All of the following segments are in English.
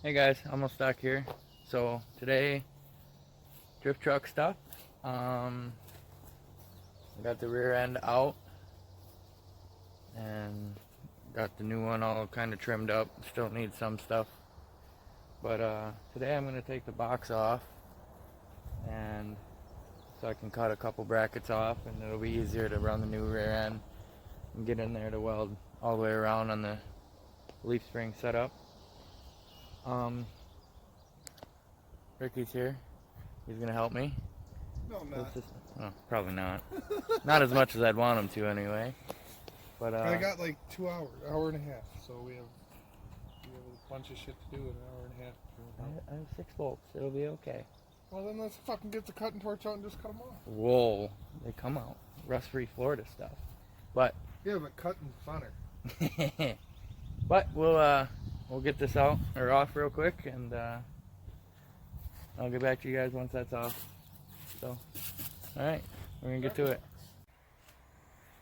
Hey guys, almost stuck here. So today, drift truck stuff. I got the rear end out and got the new one all kind of trimmed up. Still needs some stuff. But today I'm going to take the box off and so I can cut a couple brackets off and it'll be easier to run the new rear end and get in there to weld all the way around on the leaf spring setup. Ricky's here. He's going to help me. No, I'm not. Oh, probably not. Not as much as I'd want him to, anyway. But I got like 2 hours, hour and a half. So we have a bunch of shit to do in an hour and a half. I have 6 bolts. It'll be okay. Well, then let's fucking get the cutting torch out and just cut them off. Whoa, they come out. Rust-free Florida stuff. But Yeah, but cutting funner. but we'll get this out or off real quick, and I'll get back to you guys once that's off. So, all right, we're gonna get to it.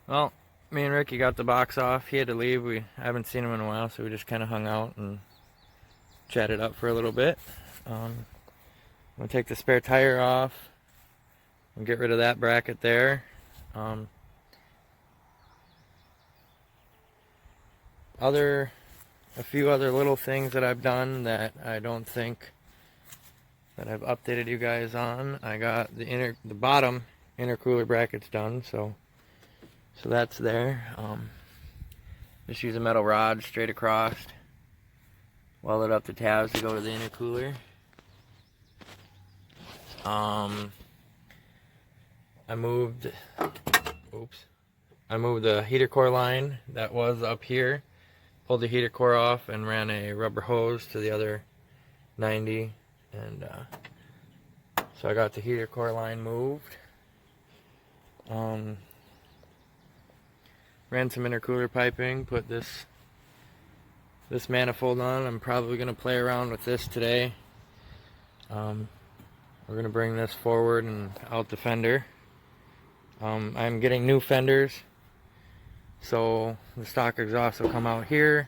Well, me and Ricky got the box off. He had to leave. I haven't seen him in a while, so we just kind of hung out and chatted up for a little bit. I'm gonna take the spare tire off and get rid of that bracket there. A few other little things that I've done that I don't think that I've updated you guys on. I got the bottom intercooler brackets done, so that's there. Just use a metal rod straight across, welded up the tabs to go to the intercooler. I moved the heater core line that was up here, pulled the heater core off and ran a rubber hose to the other 90, and so I got the heater core line moved. Ran some intercooler piping, put this manifold on. I'm probably going to play around with this today. We're going to bring this forward and out the fender. I'm getting new fenders, so the stock exhaust will come out here,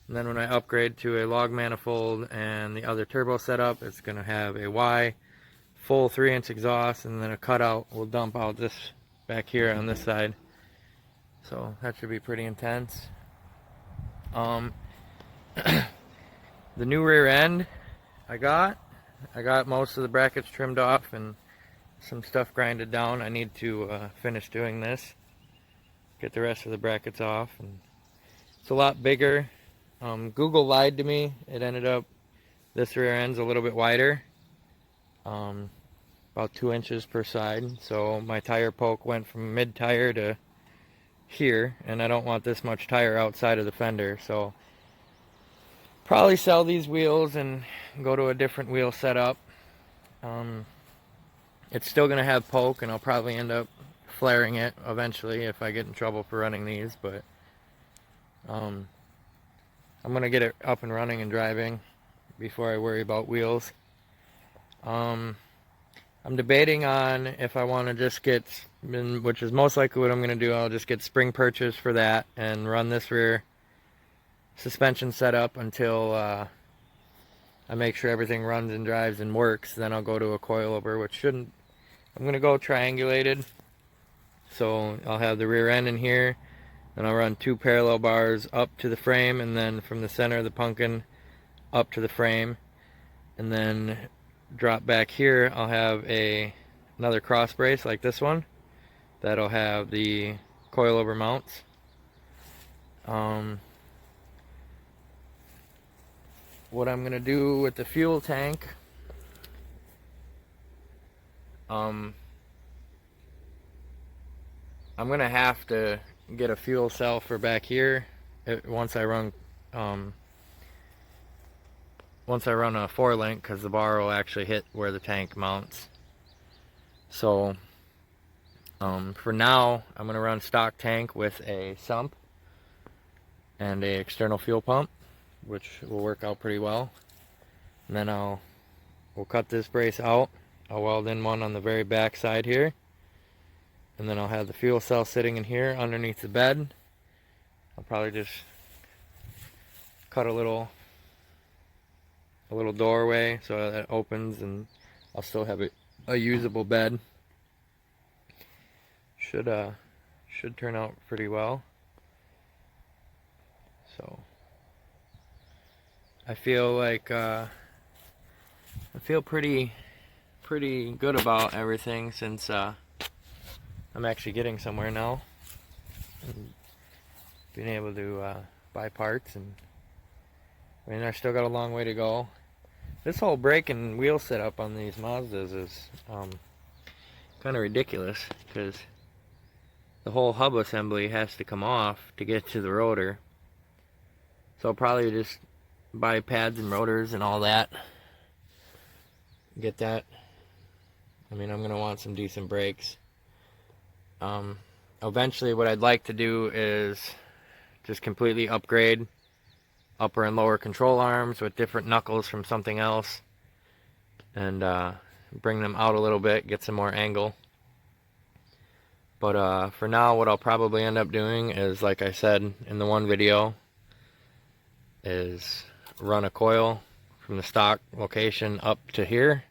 and then when I upgrade to a log manifold and the other turbo setup, it's going to have a Y full 3-inch exhaust, and then a cutout will dump out this back here on this side. So that should be pretty intense. The new rear end I got most of the brackets trimmed off and some stuff grinded down. I need to finish doing this, get the rest of the brackets off, and it's a lot bigger. Google lied to me. It ended up this rear end's a little bit wider, about 2 inches per side, so my tire poke went from mid tire to here, and I don't want this much tire outside of the fender, so probably sell these wheels and go to a different wheel setup. It's still going to have poke, and I'll probably end up flaring it eventually if I get in trouble for running these, but I'm going to get it up and running and driving before I worry about wheels. I'm debating on if I want to just get, which is most likely what I'm going to do, I'll just get spring purchase for that and run this rear suspension setup until I make sure everything runs and drives and works. Then I'll go to a coilover, which shouldn't, I'm going to go triangulated. So I'll have the rear end in here, and I'll run 2 parallel bars up to the frame, and then from the center of the pumpkin up to the frame, and then drop back here. I'll have another cross brace like this one that'll have the coilover mounts. What I'm gonna do with the fuel tank, I'm gonna have to get a fuel cell for back here once I run a 4-link, because the bar will actually hit where the tank mounts. So for now, I'm gonna run stock tank with a sump and a external fuel pump, which will work out pretty well. And then we'll cut this brace out. I'll weld in one on the very back side here, and then I'll have the fuel cell sitting in here underneath the bed. I'll probably just cut a little a little doorway so that opens and I'll still have a usable bed. Should turn out pretty well. So I feel like I feel pretty good about everything since I'm actually getting somewhere now and being able to buy parts. And I mean, I still got a long way to go. This whole brake and wheel setup on these Mazdas is kind of ridiculous because the whole hub assembly has to come off to get to the rotor. So I'll probably just buy pads and rotors and all that. Get that. I mean, I'm gonna want some decent brakes. Eventually what I'd like to do is just completely upgrade upper and lower control arms with different knuckles from something else and bring them out a little bit, get some more angle. But for now, what I'll probably end up doing is, like I said in the one video, is run a coil from the stock location up to here,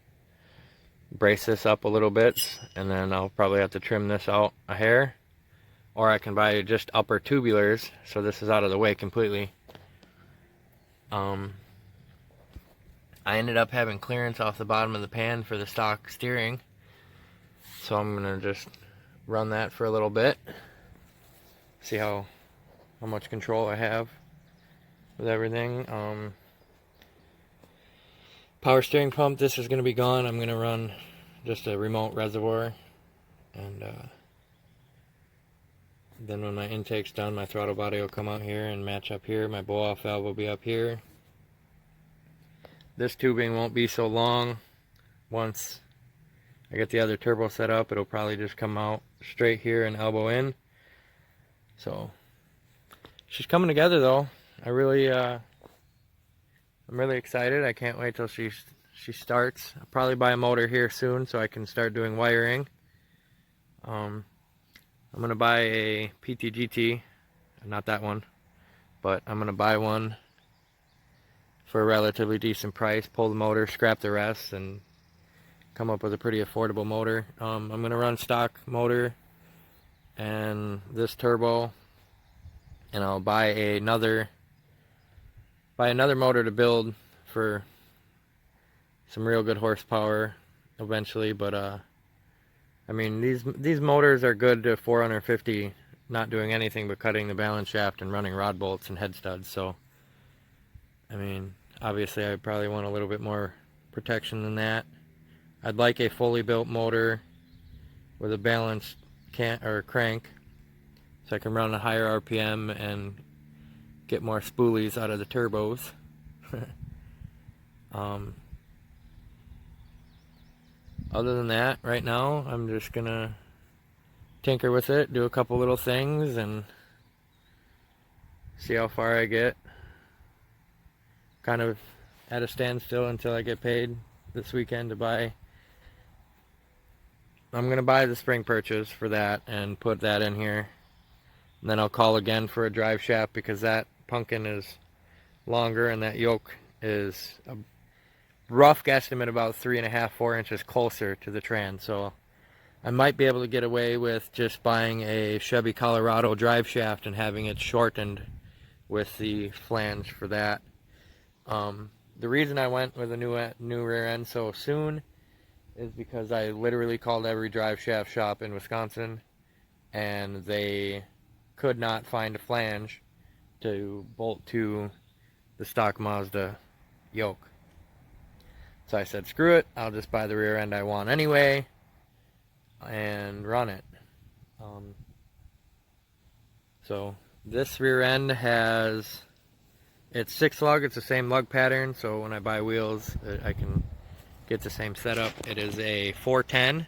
brace this up a little bit, and then I'll probably have to trim this out a hair, or I can buy just upper tubulars so this is out of the way completely. I ended up having clearance off the bottom of the pan for the stock steering, so I'm gonna just run that for a little bit, see how much control I have with everything. Power steering pump, this is gonna be gone. I'm gonna run just a remote reservoir, and then when my intake's done, my throttle body will come out here and match up here. My blow-off valve will be up here. This tubing won't be so long. Once I get the other turbo set up, it'll probably just come out straight here and elbow in. So she's coming together though. I'm really excited. I can't wait till she starts. I'll probably buy a motor here soon so I can start doing wiring. I'm gonna buy a PTGT, not that one, but I'm gonna buy one for a relatively decent price, pull the motor, scrap the rest, and come up with a pretty affordable motor. I'm gonna run stock motor and this turbo, and I'll buy another motor to build for some real good horsepower eventually. But I mean, these motors are good to 450, not doing anything but cutting the balance shaft and running rod bolts and head studs. So I mean, obviously I probably want a little bit more protection than that. I'd like a fully built motor with a balanced crank so I can run a higher RPM and get more spoolies out of the turbos. Other than that, right now I'm just gonna tinker with it, do a couple little things, and see how far I get. Kind of at a standstill until I get paid this weekend to buy. I'm gonna buy the spring purchase for that and put that in here. And then I'll call again for a drive shaft because that pumpkin is longer and that yoke is a rough guesstimate about 3.5, 4 inches closer to the trans. So I might be able to get away with just buying a Chevy Colorado drive shaft and having it shortened with the flange for that. The reason I went with a new rear end so soon is because I literally called every drive shaft shop in Wisconsin and they could not find a flange to bolt to the stock Mazda yoke. So I said, screw it, I'll just buy the rear end I want anyway and run it. So this rear end has, it's 6 lug, it's the same lug pattern, so when I buy wheels I can get the same setup. It is a 410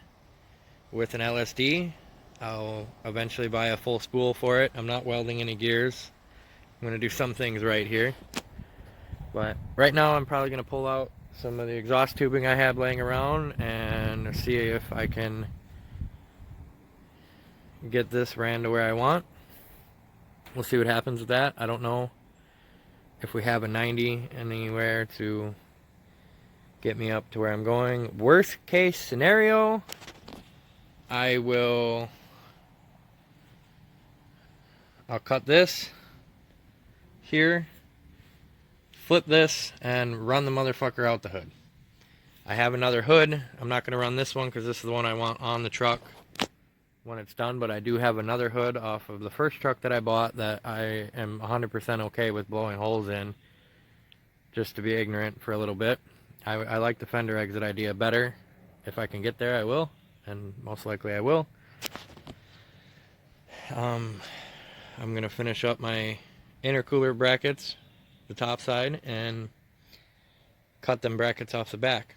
with an LSD. I'll eventually buy a full spool for it. I'm not welding any gears. I'm going to do some things right here. But right now I'm probably going to pull out some of the exhaust tubing I have laying around and see if I can get this ran to where I want. We'll see what happens with that. I don't know if we have a 90 anywhere to get me up to where I'm going. Worst case scenario, I'll cut this here, flip this, and run the motherfucker out the hood. I have another hood. I'm not going to run this one because this is the one I want on the truck when it's done, but I do have another hood off of the first truck that I bought that I am 100% okay with blowing holes in, just to be ignorant for a little bit. I like the fender exit idea better. If I can get there, I will, and most likely I will. I'm going to finish up my intercooler brackets, the top side, and cut them brackets off the back.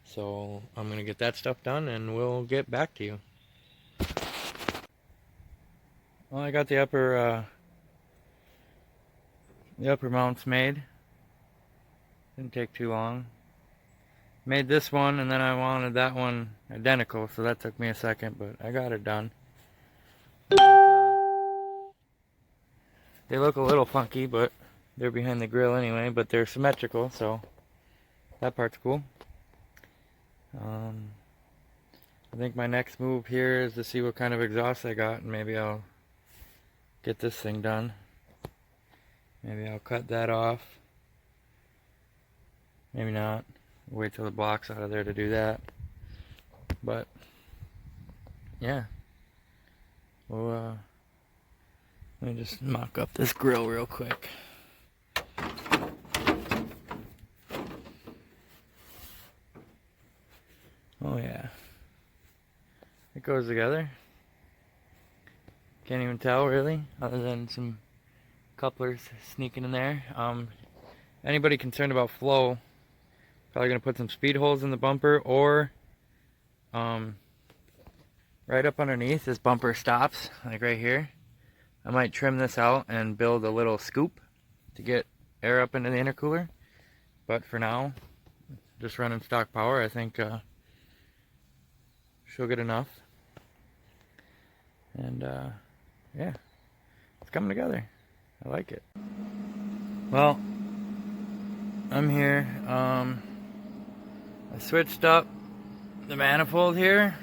So I'm going to get that stuff done, and we'll get back to you. Well, I got the upper mounts made. Didn't take too long. Made this one, and then I wanted that one identical, so that took me a second, but I got it done. They look a little funky, but they're behind the grill anyway, but they're symmetrical, so that part's cool. I think my next move here is to see what kind of exhaust I got, and maybe I'll get this thing done. Maybe I'll cut that off. Maybe not. Wait till the block's out of there to do that. But yeah. Well, let me just mock up this grill real quick. Oh yeah. It goes together. Can't even tell really, other than some couplers sneaking in there. Anybody concerned about flow, probably gonna put some speed holes in the bumper, or right up underneath this bumper stops, like right here. I might trim this out and build a little scoop to get air up into the intercooler. But for now, just running stock power, I think she'll get enough. And yeah, it's coming together. I like it. Well, I'm here. I switched up the manifold here.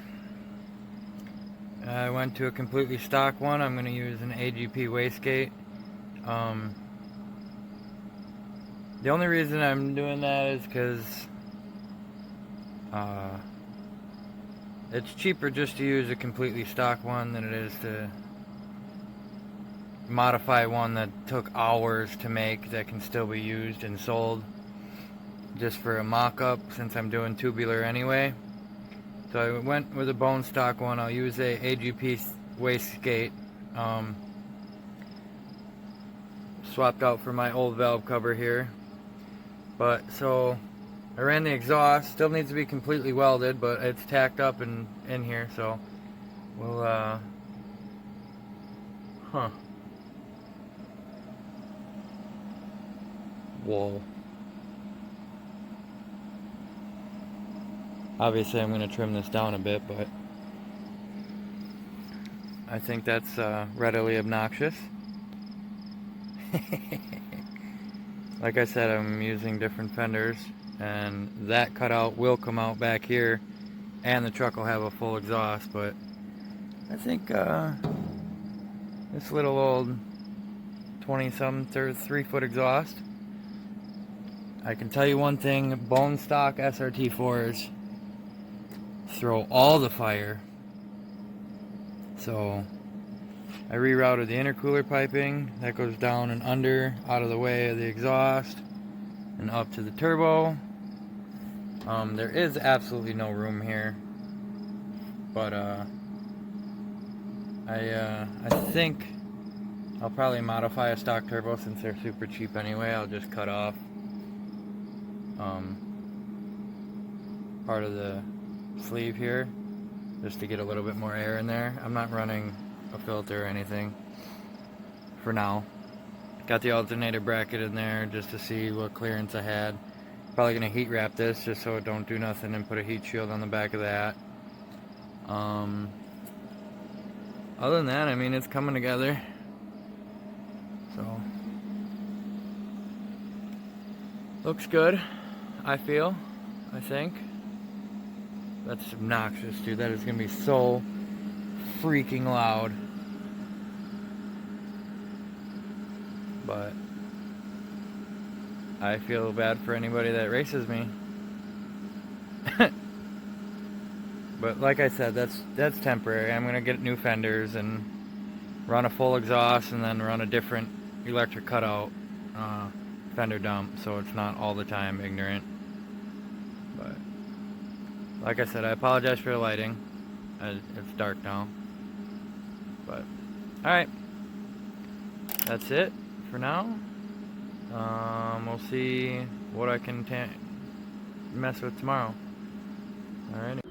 I went to a completely stock one. I'm going to use an AGP wastegate. The only reason I'm doing that is because it's cheaper just to use a completely stock one than it is to modify one that took hours to make that can still be used and sold just for a mock-up, since I'm doing tubular anyway. So I went with a bone stock one. I'll use a AGP wastegate, swapped out for my old valve cover here. But so I ran the exhaust, still needs to be completely welded, but it's tacked up in here, so we'll whoa. Obviously I'm going to trim this down a bit, but I think that's readily obnoxious. Like I said, I'm using different fenders, and that cutout will come out back here, and the truck will have a full exhaust. But I think this little old 20-some 3-foot exhaust, I can tell you one thing: bone stock Srt4s throw all the fire. So I rerouted the intercooler piping that goes down and under, out of the way of the exhaust, and up to the turbo. There is absolutely no room here, but I think I'll probably modify a stock turbo, since they're super cheap anyway. I'll just cut off part of the sleeve here just to get a little bit more air in there. I'm not running a filter or anything for now. Got the alternator bracket in there just to see what clearance I had. Probably gonna heat wrap this just so it don't do nothing, and put a heat shield on the back of that. Other than that, I mean, it's coming together. So looks good. I feel. I think. That's obnoxious, dude. That is gonna be so freaking loud. But I feel bad for anybody that races me. But like I said, that's temporary. I'm gonna get new fenders and run a full exhaust, and then run a different electric cutout fender dump, so it's not all the time ignorant. But like I said, I apologize for the lighting. It's dark now. But alright, that's it for now. We'll see what I can mess with tomorrow. Alrighty.